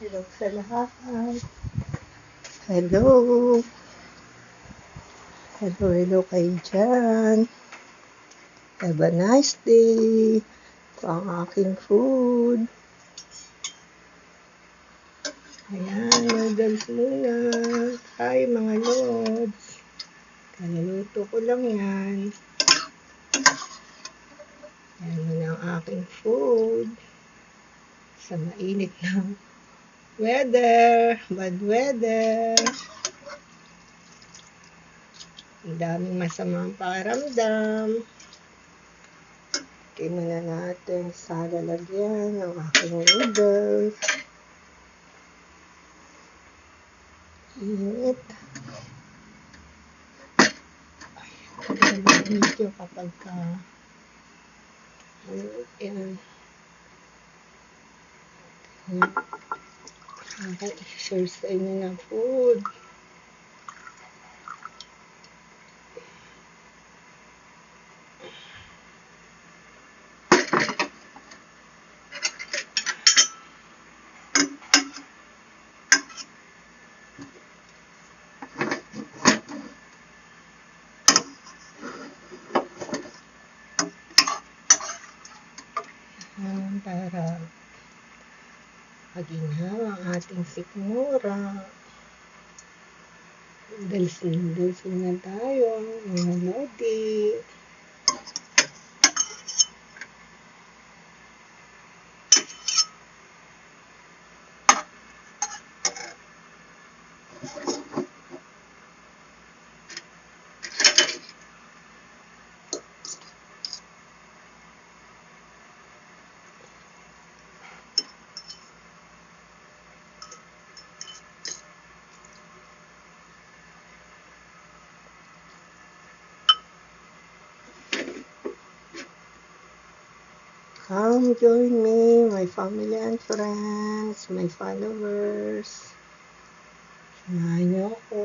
Hello sa lahat. Hello. Hello kayo dyan. Have a nice day. Ito ang aking food. Ayan, noodles muna. Hi mga lods. Kaluluto ko lang yan. Ayan muna ang aking food. Sa mainit na weather. Bad weather. Ang daming masamang pakiramdam. Okay, muna natin sa lalagyan ng aking noodles. Init. Ayan, video kapag ka yan. Share sa inyo na food. Para maginhawa ang ating sikmura. Noodles na tayo, mga lodi. Come join me, my family and friends, my followers. Samahan niyo ako.